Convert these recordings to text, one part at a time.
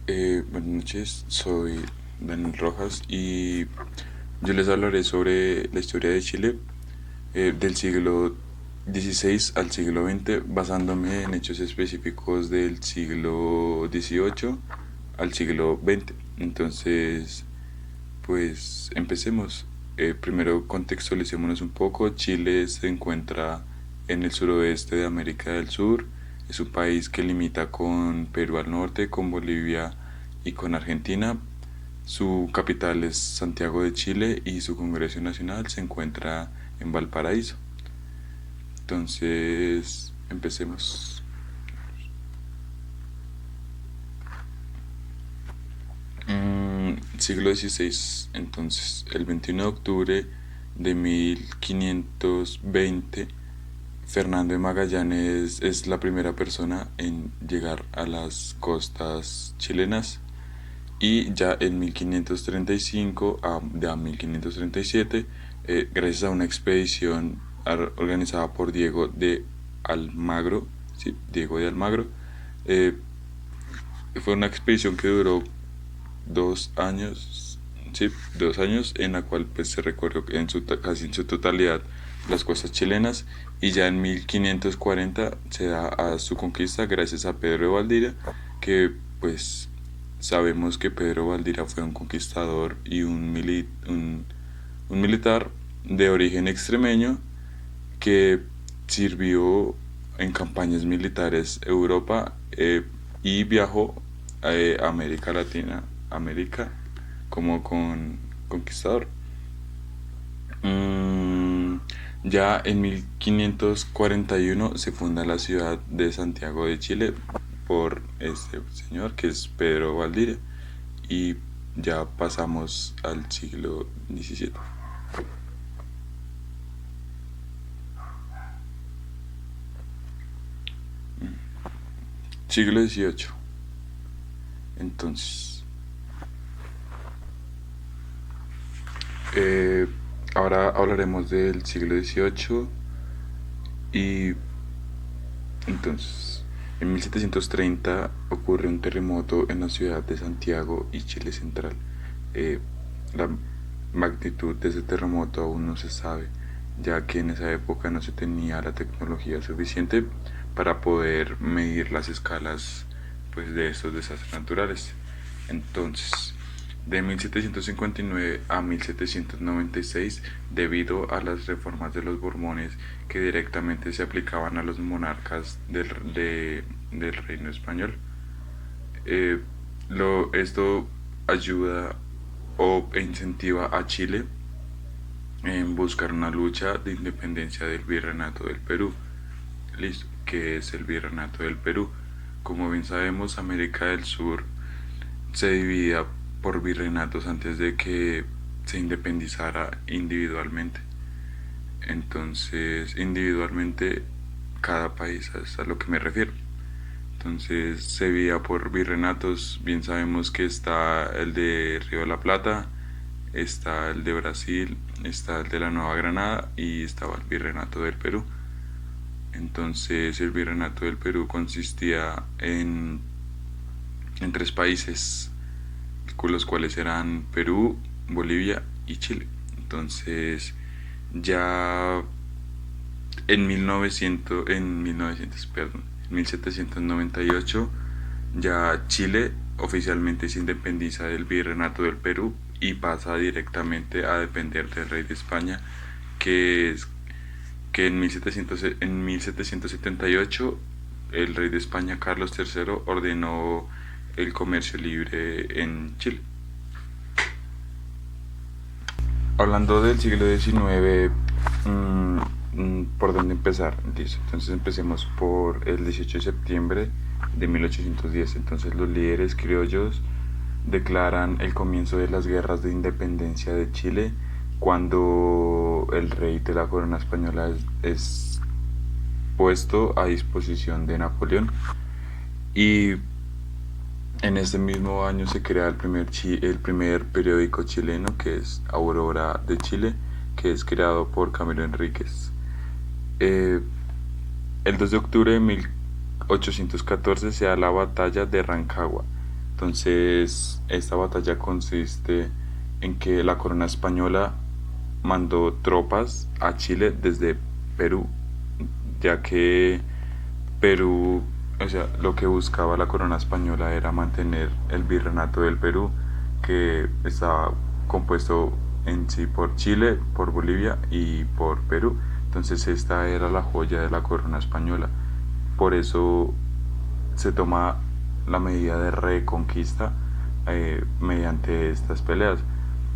Buenas noches, soy Daniel Rojas y yo les hablaré sobre la historia de Chile del siglo XVI al siglo XX, basándome en hechos específicos del siglo XVIII al siglo XX. Entonces, pues empecemos. Primero contextualicémonos un poco. Chile se encuentra en el suroeste de América del Sur. Es un país que limita con Perú al norte, con Bolivia y con Argentina. Su capital es Santiago de Chile y su Congreso Nacional se encuentra en Valparaíso. Entonces, empecemos. Siglo XVI. Entonces, el 21 de octubre de 1520, Fernando de Magallanes es la primera persona en llegar a las costas chilenas y ya en 1535 a 1537, gracias a una expedición organizada por Diego de Almagro, sí, Diego de Almagro, eh, fue una expedición que duró 2 años, sí, 2 años, en la cual pues se recorrió casi en su totalidad las costas chilenas, y ya en 1540 se da a su conquista gracias a Pedro de Valdivia, que pues sabemos que Pedro Valdivia fue un conquistador y un militar de origen extremeño que sirvió en campañas militares Europa, y viajó a América Latina, América, como conquistador. Mm, ya en 1541 se funda la ciudad de Santiago de Chile por este señor que es Pedro Valdivia, y ya pasamos al siglo XVII. Siglo XVIII. Entonces, eh, ahora hablaremos del siglo XVIII y entonces, en 1730 ocurre un terremoto en la ciudad de Santiago y Chile Central. Eh, la magnitud de ese terremoto aún no se sabe, ya que en esa época no se tenía la tecnología suficiente para poder medir las escalas, pues, de estos desastres naturales. Entonces, de 1759 a 1796, debido a las reformas de los Borbones que directamente se aplicaban a los monarcas del reino español. Eh, Esto ayuda e incentiva a Chile en buscar una lucha de independencia del virreinato del Perú. Listo, ¿qué es el virreinato del Perú? Como bien sabemos, América del Sur se dividía por virreinatos antes de que se independizara individualmente. Entonces, individualmente, cada país, es a lo que me refiero. Entonces, se veía por virreinatos. Bien sabemos que está el de Río de la Plata, está el de Brasil, está el de la Nueva Granada y estaba el virreinato del Perú. Entonces, el virreinato del Perú consistía en tres países, con los cuales eran Perú, Bolivia y Chile. Entonces, ya en 1798, ya Chile oficialmente se independiza del virreinato del Perú y pasa directamente a depender del rey de España, que es que en 1778 el rey de España Carlos III ordenó el comercio libre en Chile. Hablando del siglo XIX, ¿por dónde empezar? Listo. Entonces empecemos por el 18 de septiembre de 1810. Entonces los líderes criollos declaran el comienzo de las guerras de independencia de Chile, cuando el rey de la corona española es puesto a disposición de Napoleón. Y en ese mismo año se crea el primer periódico chileno, que es Aurora de Chile, que es creado por Camilo Enríquez. Eh, el 2 de octubre de 1814 se da la batalla de Rancagua, Entonces, esta batalla consiste en que la corona española mandó tropas a Chile desde Perú, ya que Perú, o sea, lo que buscaba la corona española era mantener el virreinato del Perú, que estaba compuesto en sí por Chile, por Bolivia y por Perú. Entonces esta era la joya de la corona española. Por eso se toma la medida de reconquista mediante estas peleas.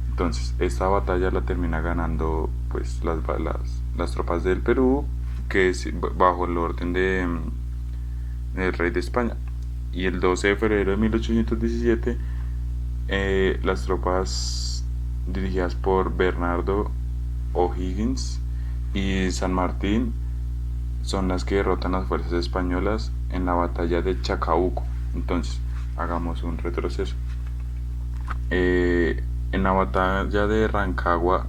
Entonces, esta batalla la termina ganando pues las tropas del Perú, que es bajo el orden del rey de España. Y el 12 de febrero de 1817, las tropas dirigidas por Bernardo O'Higgins y San Martín son las que derrotan las fuerzas españolas en la batalla de Chacabuco. Entonces, hagamos un retroceso. En la batalla de Rancagua,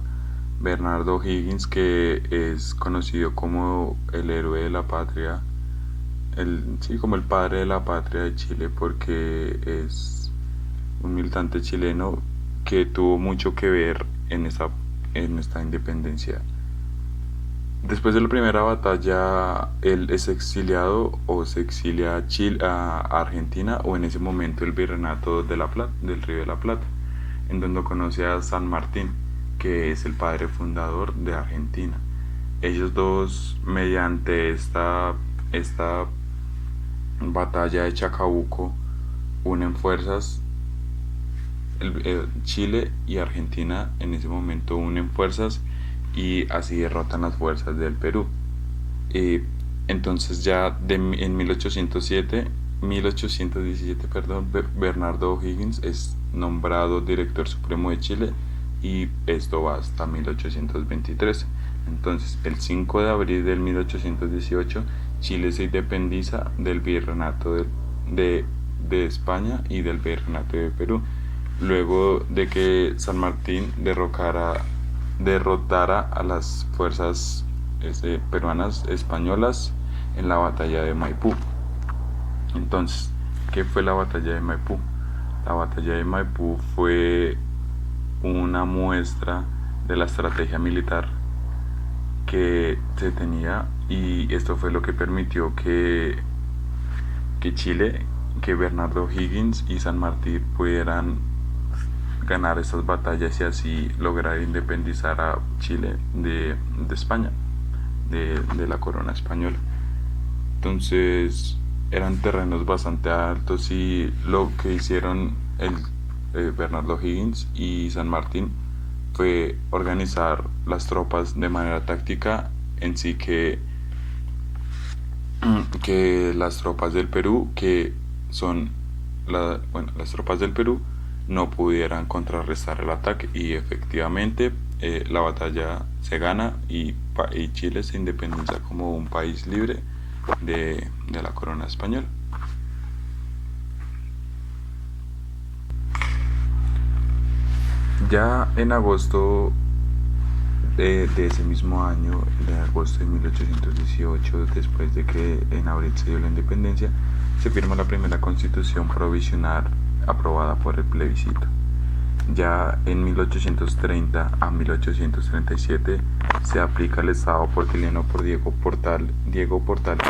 Bernardo O'Higgins, que es conocido como el héroe de la patria, sí, como el padre de la patria de Chile, porque es un militante chileno que tuvo mucho que ver en esta independencia. Después de la primera batalla, él es exiliado o se exilia a Chile, a Argentina, o en ese momento el virreinato de la Plata, del Río de la Plata, en donde conoce a San Martín, que es el padre fundador de Argentina. Ellos dos, mediante esta batalla de Chacabuco, unen fuerzas. Chile y Argentina en ese momento unen fuerzas y así derrotan las fuerzas del Perú. Eh, entonces ya en 1817, perdón, Bernardo O'Higgins es nombrado director supremo de Chile y esto va hasta 1823. Entonces, el 5 de abril del 1818, Chile se independiza del virreinato de España y del virreinato de Perú, luego de que San Martín derrotara a las fuerzas peruanas españolas en la batalla de Maipú. Entonces, ¿qué fue la batalla de Maipú? La batalla de Maipú fue una muestra de la estrategia militar que se tenía, y esto fue lo que permitió que Chile, que Bernardo O'Higgins y San Martín pudieran ganar estas batallas y así lograr independizar a Chile de España, de la corona española. Entonces eran terrenos bastante altos y lo que hicieron Bernardo O'Higgins y San Martín fue organizar las tropas de manera táctica, en sí que las tropas del Perú, que son las tropas del Perú, no pudieran contrarrestar el ataque, y efectivamente la batalla se gana y Chile se independiza como un país libre de la corona española. Ya en agosto de ese mismo año, de agosto de 1818, después de que en abril se dio la independencia, se firma la primera constitución provisional aprobada por el plebiscito. Ya en 1830 a 1837 se aplica el Estado portaliano por Diego Portales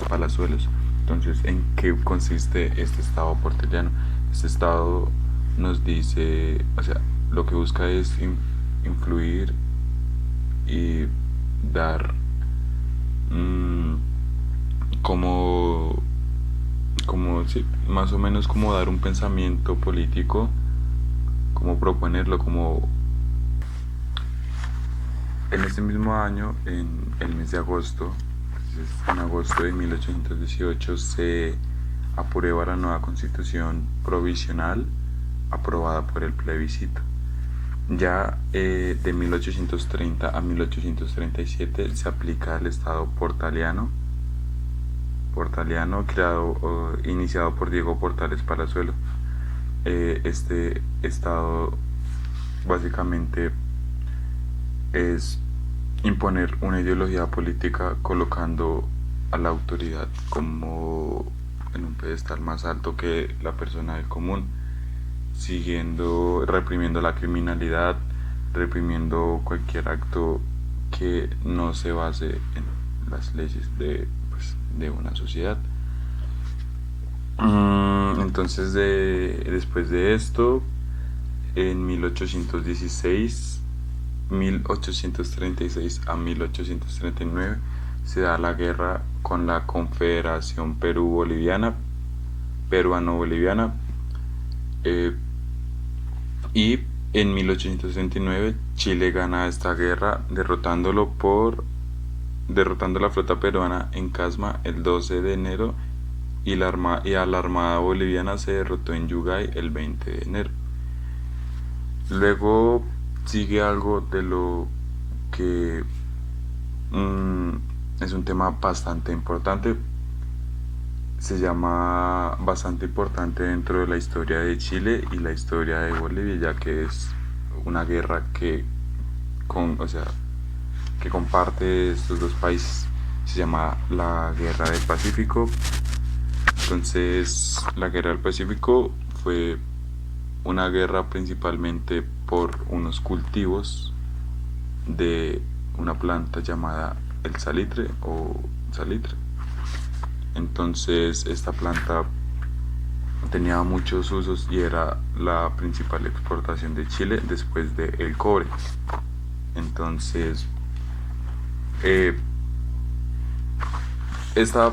Palazuelos. Entonces, ¿en qué consiste este Estado portaliano? Este Estado nos dice, o sea, lo que busca es influir y dar sí, más o menos como dar un pensamiento político, como proponerlo, como en este mismo año, en el mes de agosto. Entonces, en agosto de 1818 se aprueba la nueva constitución provisional aprobada por el plebiscito. Ya de 1830 a 1837 se aplica el Estado portaliano iniciado por Diego Portales Palazuelo. Este Estado básicamente es imponer una ideología política colocando a la autoridad como en un pedestal más alto que la persona del común. siguiendo, reprimiendo la criminalidad, reprimiendo cualquier acto que no se base en las leyes de una sociedad. Entonces, después de esto, en 1836 a 1839, se da la guerra con la Confederación Perú-Boliviana, peruano-boliviana, y en 1839 Chile gana esta guerra derrotando la flota peruana en Casma el 12 de enero y a la armada boliviana se derrotó en Yungay el 20 de enero. Luego sigue algo de lo que es un tema bastante importante, se llama bastante importante dentro de la historia de Chile y la historia de Bolivia, ya que es una guerra que comparte estos dos países. Se llama la Guerra del Pacífico. Entonces, la Guerra del Pacífico fue una guerra principalmente por unos cultivos de una planta llamada el salitre o salitre. Entonces, esta planta tenía muchos usos y era la principal exportación de Chile después del cobre. Entonces, esta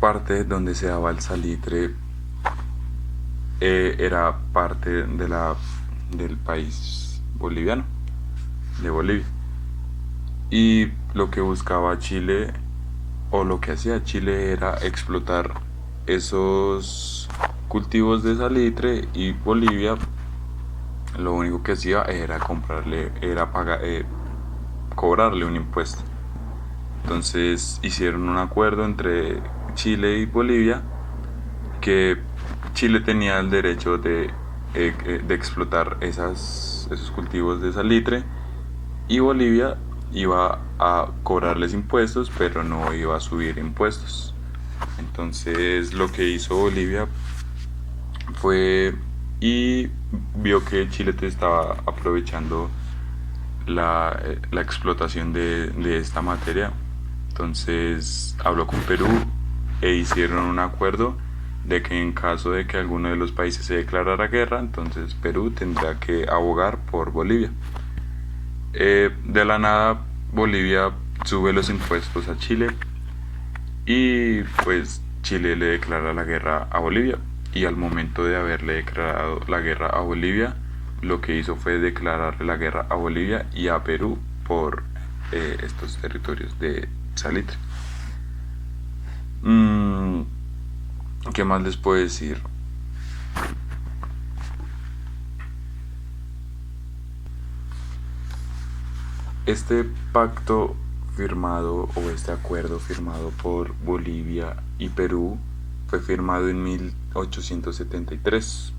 parte donde se daba el salitre era parte del país boliviano, de Bolivia. Y lo que buscaba Chile, o lo que hacía Chile, era explotar esos cultivos de salitre, y Bolivia lo único que hacía era cobrarle un impuesto. Entonces hicieron un acuerdo entre Chile y Bolivia que Chile tenía el derecho de explotar esos cultivos de salitre, y Bolivia iba a cobrarles impuestos, pero no iba a subir impuestos. Entonces lo que hizo Bolivia fue, y vio que Chile te estaba aprovechando la explotación de esta materia. Entonces habló con Perú e hicieron un acuerdo de que en caso de que alguno de los países se declarara guerra, entonces Perú tendrá que abogar por Bolivia. De la nada, Bolivia sube los impuestos a Chile, y pues Chile le declara la guerra a Bolivia. Y al momento de haberle declarado la guerra a Bolivia, lo que hizo fue declararle la guerra a Bolivia y a Perú por estos territorios de salitre. ¿Qué más les puedo decir? Este pacto firmado, o este acuerdo firmado por Bolivia y Perú, fue firmado en 1873,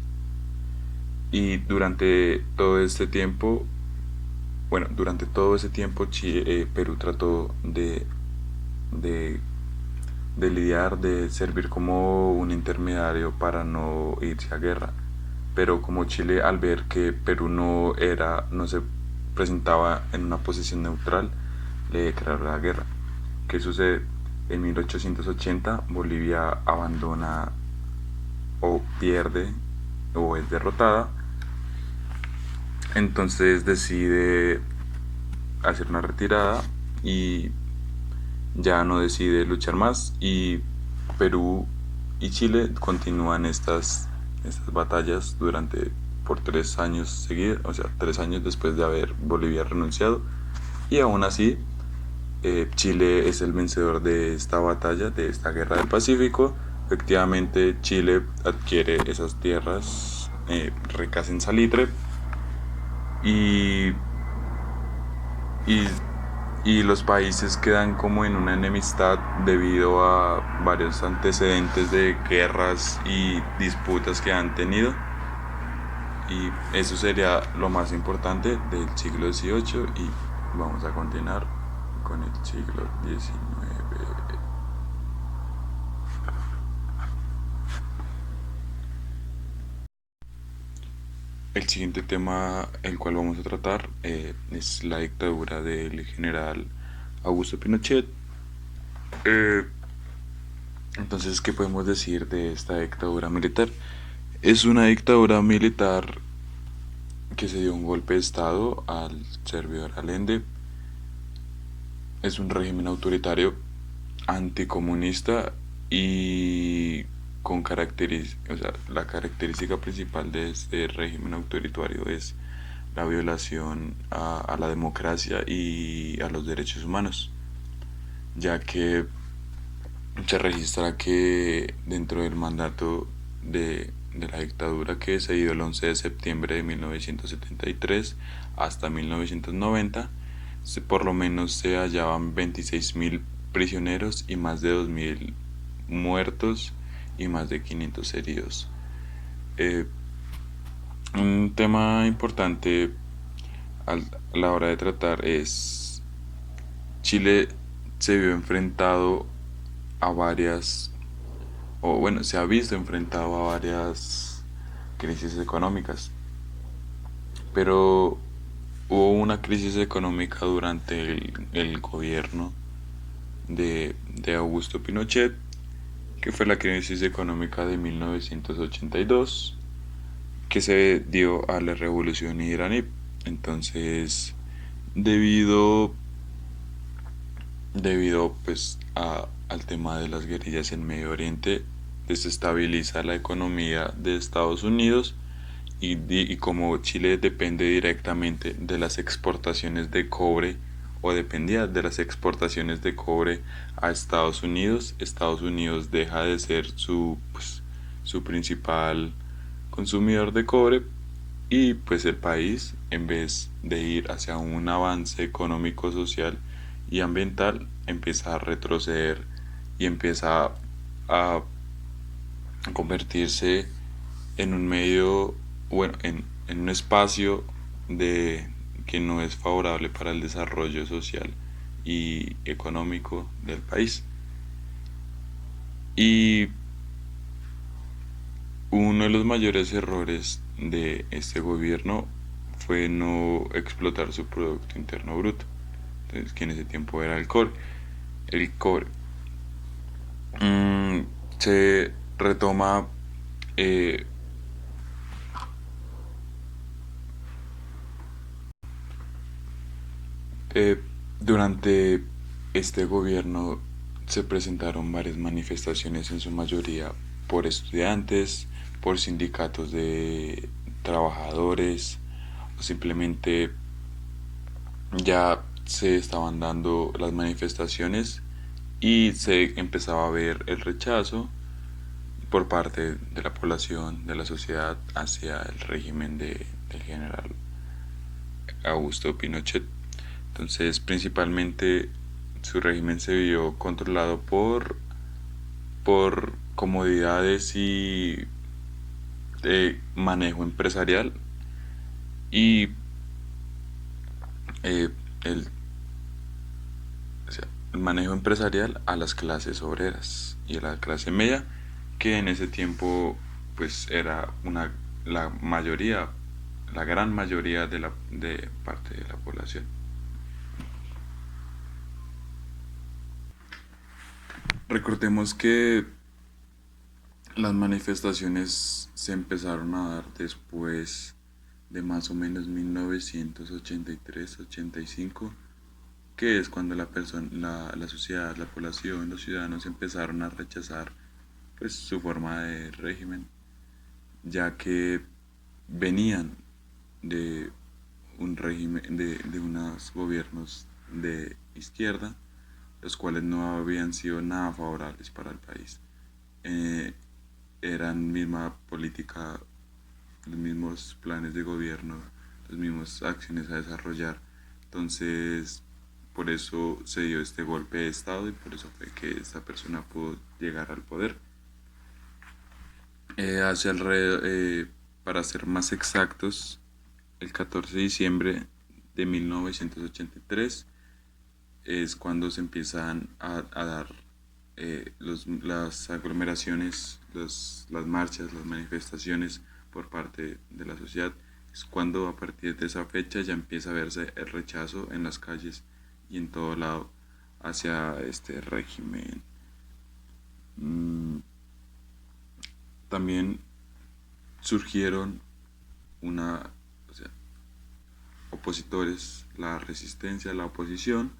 y durante todo ese tiempo Perú trató de lidiar, de servir como un intermediario para no irse a guerra. Pero como Chile, al ver que Perú no se presentaba en una posición neutral, le declaró la guerra. ¿Qué sucede? En 1880 Bolivia abandona, o pierde, o es derrotada. Entonces decide hacer una retirada y ya no decide luchar más, y Perú y Chile continúan estas batallas por 3 años seguidos, o sea, 3 años después de haber Bolivia renunciado. Y aún así, Chile es el vencedor de esta batalla, de esta guerra del Pacífico. Efectivamente, Chile adquiere esas tierras ricas en salitre, y, y, y los países quedan como en una enemistad debido a varios antecedentes de guerras y disputas que han tenido. Y eso sería lo más importante del siglo XVIII, y vamos a continuar con el siglo XIX. El siguiente tema el cual vamos a tratar es la dictadura del general Augusto Pinochet. Eh, entonces, ¿qué podemos decir de esta dictadura militar? Es una dictadura militar que se dio un golpe de estado al servidor Allende. Es un régimen autoritario, anticomunista y o sea, la característica principal de este régimen autoritario es la violación a la democracia y a los derechos humanos, ya que se registra que dentro del mandato de la dictadura que se dio el 11 de septiembre de 1973 hasta 1990, por lo menos se hallaban 26.000 prisioneros y más de 2.000 muertos y más de 500 heridos. Eh, un tema importante a la hora de tratar es Chile se vio enfrentado a varias, o bueno, se ha visto enfrentado a varias crisis económicas, pero hubo una crisis económica durante el gobierno de Augusto Pinochet, que fue la crisis económica de 1982, que se dio a la revolución iraní. Entonces, debido, debido pues al tema de las guerrillas en Medio Oriente, desestabiliza la economía de Estados Unidos y como Chile depende directamente de las exportaciones de cobre o dependía de las exportaciones de cobre a Estados Unidos deja de ser su principal consumidor de cobre y pues el país, en vez de ir hacia un avance económico, social y ambiental, empieza a retroceder y empieza a convertirse en un medio, bueno, en un espacio de que no es favorable para el desarrollo social y económico del país. Y uno de los mayores errores de este gobierno fue no explotar su Producto Interno Bruto, entonces, que en ese tiempo era el cobre. El cobre. Se retoma eh, durante este gobierno se presentaron varias manifestaciones, en su mayoría por estudiantes, por sindicatos de trabajadores o simplemente ya se estaban dando las manifestaciones y se empezaba a ver el rechazo por parte de la población, de la sociedad hacia el régimen del general Augusto Pinochet. Entonces, principalmente su régimen se vio controlado por comodidades y manejo empresarial y eh, el, o sea, el manejo empresarial a las clases obreras y a la clase media, que en ese tiempo pues era la mayoría, la gran mayoría de parte de la población. Recordemos que las manifestaciones se empezaron a dar después de más o menos 1983-85, que es cuando la sociedad, la población, los ciudadanos empezaron a rechazar pues su forma de régimen, ya que venían de un régimen de unos gobiernos de izquierda, los cuales no habían sido nada favorables para el país. Eh, Eran misma política, los mismos planes de gobierno, las mismas acciones a desarrollar. Entonces, por eso se dio este golpe de Estado y por eso fue que esta persona pudo llegar al poder. Hacia alrededor, para ser más exactos, el 14 de diciembre de 1983 es cuando se empiezan a dar las aglomeraciones, las marchas, las manifestaciones por parte de la sociedad. Es cuando a partir de esa fecha ya empieza a verse el rechazo en las calles y en todo lado hacia este régimen. Mm, También surgieron una, o sea, opositores, la resistencia, la oposición,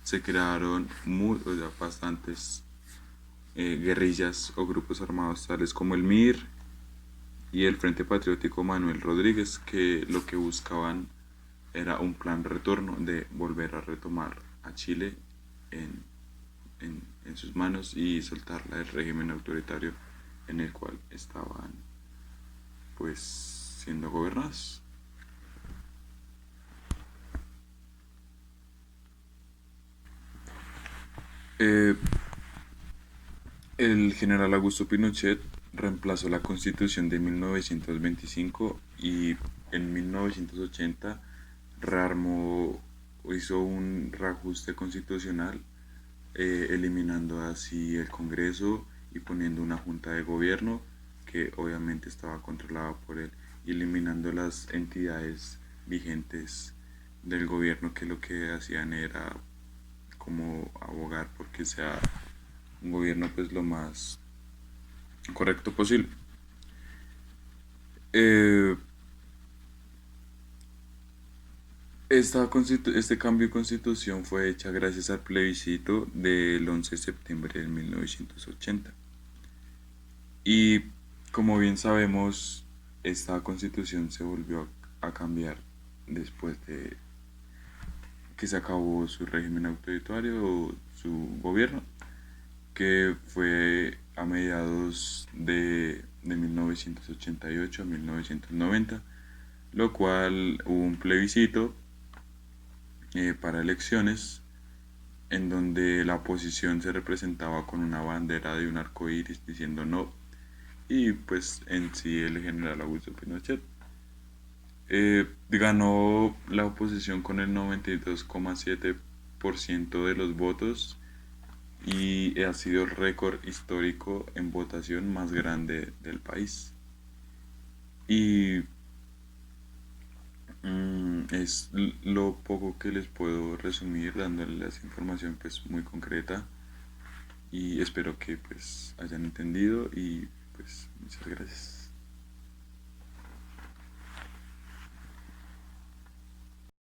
se crearon o sea, bastantes guerrillas o grupos armados tales como el MIR y el Frente Patriótico Manuel Rodríguez, que lo que buscaban era un plan retorno de volver a retomar a Chile en, en sus manos y soltarla del régimen autoritario en el cual estaban pues siendo gobernados. Eh, el general Augusto Pinochet reemplazó la constitución de 1925 y en 1980 rearmó, hizo un reajuste constitucional, eliminando así el Congreso y poniendo una junta de gobierno que obviamente estaba controlada por él, y eliminando las entidades vigentes del gobierno que lo que hacían era como abogar porque sea un gobierno pues lo más correcto posible. Eh, este cambio de constitución fue hecha gracias al plebiscito del 11 de septiembre de 1980. Y como bien sabemos, esta constitución se volvió a cambiar después de que se acabó su régimen autoritario o su gobierno, que fue a mediados de 1988 a 1990, lo cual hubo un plebiscito para elecciones en donde la oposición se representaba con una bandera de un arco iris diciendo no, y pues en sí el general Augusto Pinochet ganó la oposición con el 92,7% de los votos y ha sido el récord histórico en votación más grande del país. Y es lo poco que les puedo resumir dándoles información pues muy concreta, y espero que pues hayan entendido y pues muchas gracias.